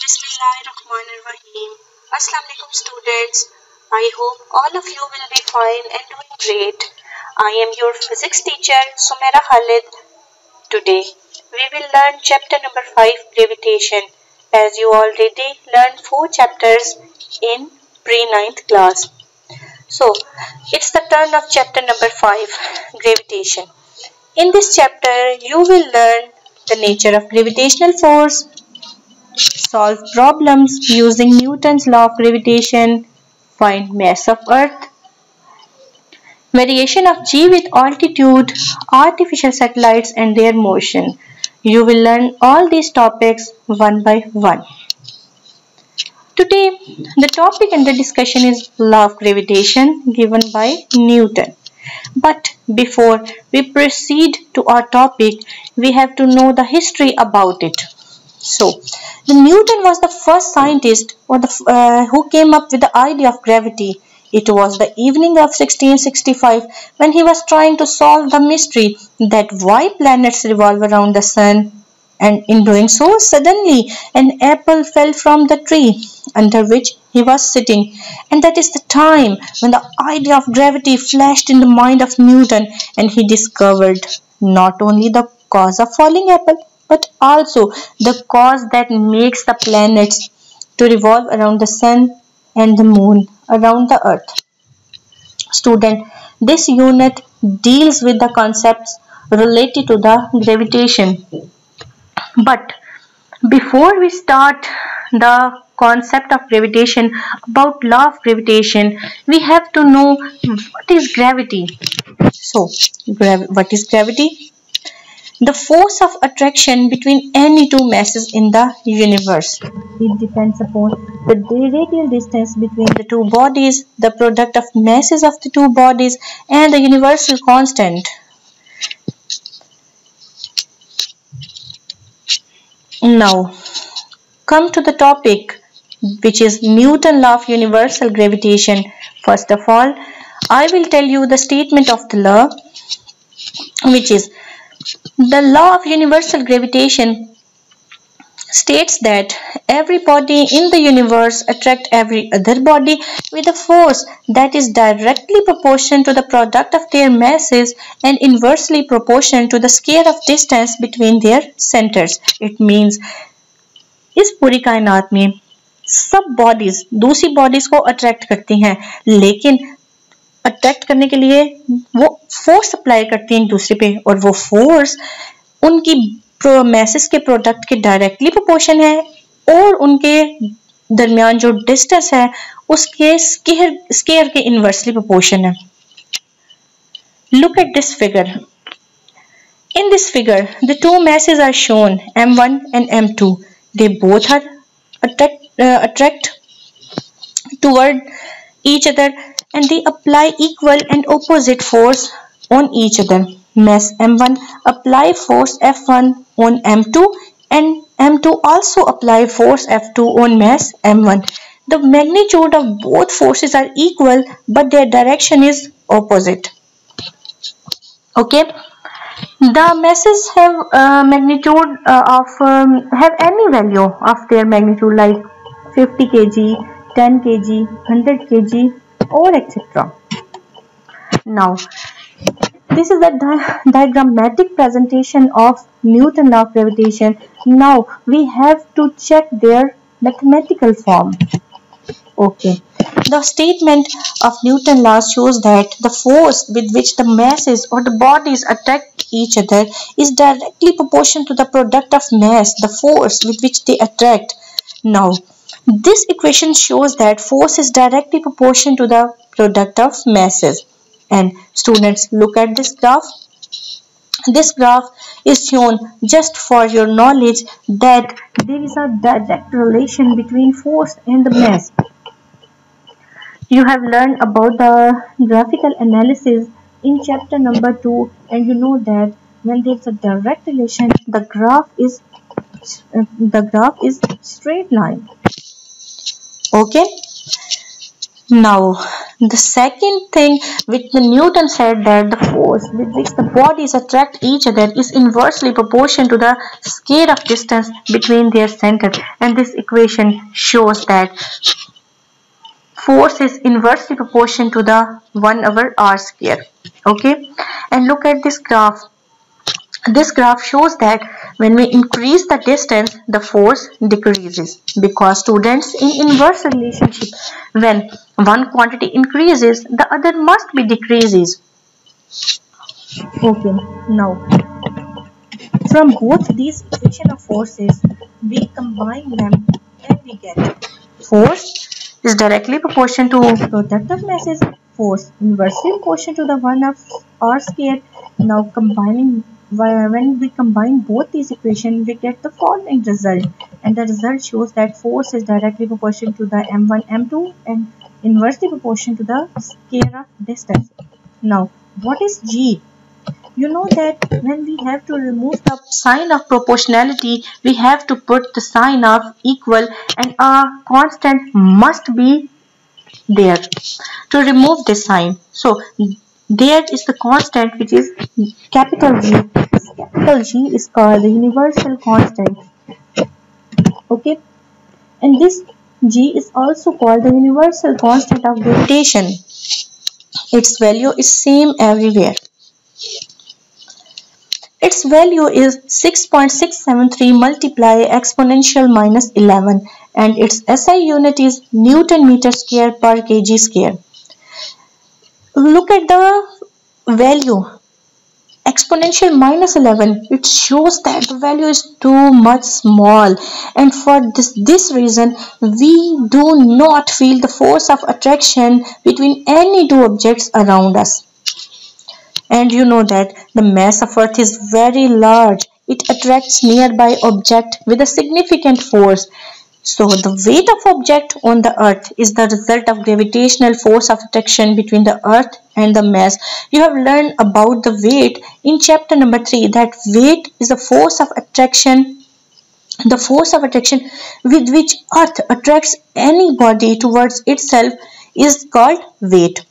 Bismillahirrahmanirrahim. Assalamu alaikum students. I hope all of you will be fine and doing great. I am your physics teacher Sumaira Khalid. Today we will learn chapter number 5 gravitation, as you already learned 4 chapters in pre-9th class. So it's the turn of chapter number 5 gravitation. In this chapter you will learn the nature of gravitational force, solve problems using Newton's law of gravitation, find mass of Earth, variation of G with altitude, artificial satellites and their motion. You will learn all these topics one by one. Today, the topic under discussion is law of gravitation given by Newton. But before we proceed to our topic, we have to know the history about it. So, Newton was the first scientist who came up with the idea of gravity. It was the evening of 1665 when he was trying to solve the mystery that why planets revolve around the sun. And in doing so, suddenly an apple fell from the tree under which he was sitting. And that is the time when the idea of gravity flashed in the mind of Newton, and he discovered not only the cause of falling apple, but also the cause that makes the planets to revolve around the sun and the moon around the earth. Student, this unit deals with the concepts related to the gravitation. But before we start the concept of gravitation, about law of gravitation, we have to know what is gravity. So, what is gravity? The force of attraction between any two masses in the universe. It depends upon the radial distance between the two bodies, the product of masses of the two bodies, and the universal constant. Now, come to the topic, which is Newton's law of universal gravitation. First of all, I will tell you the statement of the law, which is the law of universal gravitation states that every body in the universe attracts every other body with a force that is directly proportional to the product of their masses and inversely proportional to the square of distance between their centers. It means इस पूरी कायनात में सब bodies दूसरी bodies को attract करती हैं, लेकिन अट्रैक्ट करने के लिए वो फोर्स अप्लाई करती हैं एक दूसरे पे, और वो फोर्स उनकी मैसेस के प्रोडक्ट के डायरेक्टली प्रोपोर्शन है और उनके दरमियान जो डिस्टेंस है उसके स्केयर के इनवर्सली प्रोपोर्शन है. Look at this figure. In this figure, the two masses are shown, m1 and m2. They both are attract toward each other, and they apply equal and opposite force on each other. Mass m1 apply force f1 on m2, and m2 also apply force f2 on mass m1. The magnitude of both forces are equal, but their direction is opposite. Okay. The masses have magnitude have any value of their magnitude, like 50 kg, 10 kg, 100 kg, or etc. Now, this is the diagrammatic presentation of Newton's law of gravitation. Now, we have to check their mathematical form. Okay. The statement of Newton's law shows that the force with which the masses or the bodies attract each other is directly proportional to the product of mass, the force with which they attract. Now, this equation shows that force is directly proportional to the product of masses. And students, look at this graph. This graph is shown just for your knowledge that there is a direct relation between force and the mass. You have learned about the graphical analysis in chapter number 2, and you know that when there is a direct relation, the graph is straight line. Okay. Now The second thing which the Newton said, that the force with which the bodies attract each other is inversely proportional to the square of distance between their center, and this equation shows that force is inversely proportional to the 1 over r square. Okay, and look at this graph. This graph shows that when we increase the distance, the force decreases, because students, in inverse relationship, when one quantity increases, the other must be decreases. Okay, now from both these equation of forces, we combine them and we get force is directly proportional to product of masses, force inversely proportional to the 1 of r square. Now when we combine both these equations, we get the following result, and the result shows that force is directly proportional to the m1 m2 and inversely proportional to the square of distance. Now what is g? You know that when we have to remove the sign of proportionality, we have to put the sign of equal, and a constant must be there to remove this sign. So there is the constant which is capital G. This capital G is called the universal constant. Okay, and this G is also called the universal constant of gravitation. Its value is same everywhere. Its value is 6.673 multiply exponential minus 11, and its SI unit is Newton meter square per kg square. Look at the value, exponential minus 11. It shows that the value is too much small, and for this reason we do not feel the force of attraction between any two objects around us. And you know that the mass of Earth is very large. It attracts nearby object with a significant force. So the weight of object on the Earth is the result of gravitational force of attraction between the Earth and the mass. You have learned about the weight in chapter number 3, that weight is a force of attraction. The force of attraction with which Earth attracts any body towards itself is called weight.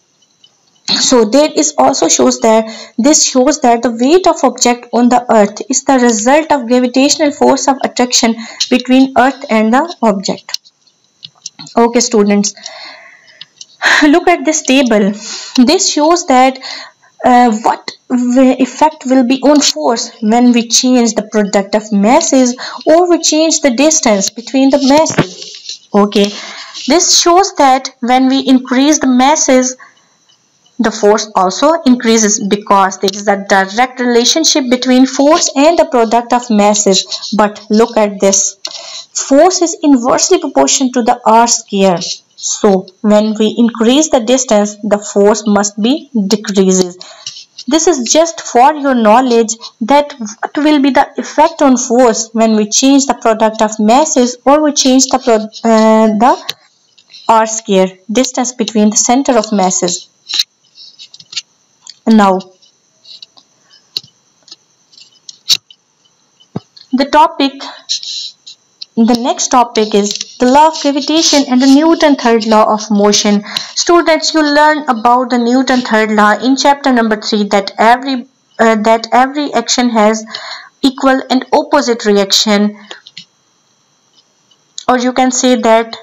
So there is also shows that the weight of object on the earth is the result of gravitational force of attraction between earth and the object. Okay students, look at this table. This shows that what effect will be on force when we change the product of masses or we change the distance between the masses. Okay, this shows that when we increase the masses, the force also increases, because there is a direct relationship between force and the product of masses. But look at this. Force is inversely proportional to the r square. So when we increase the distance, the force must be decreases. This is just for your knowledge that what will be the effect on force when we change the product of masses or we change the r square, distance between the center of masses. Now, the next topic is the law of gravitation and the Newton third law of motion. Students, you learn about the Newton third law in chapter number 3, that every action has equal and opposite reaction, or you can say that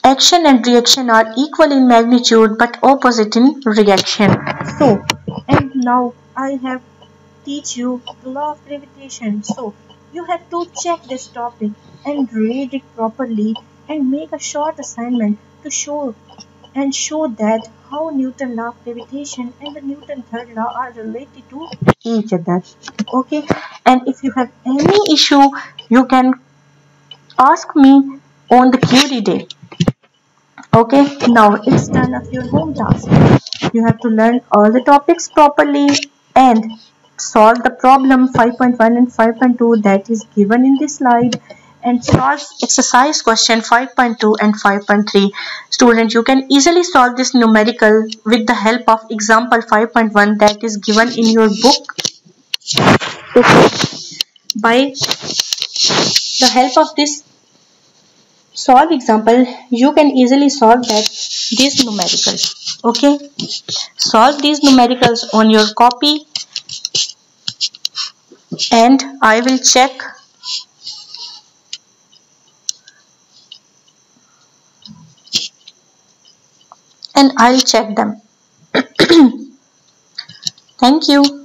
action and reaction are equal in magnitude but opposite in reaction. So, and now I have teach you the law of gravitation. So, you have to check this topic and read it properly and make a short assignment to show that how Newton law of gravitation and the Newton third law are related to each other. Okay, and if you have any issue, you can ask me on the QD day. Okay, now it's done of your home task. You have to learn all the topics properly and solve the problem 5.1 and 5.2 that is given in this slide, and solve exercise question 5.2 and 5.3. Student, you can easily solve this numerical with the help of example 5.1 that is given in your book. Okay. By the help of this solve example, you can easily solve that these numericals. Okay, solve these numericals on your copy and I will check and I'll check them. Thank you.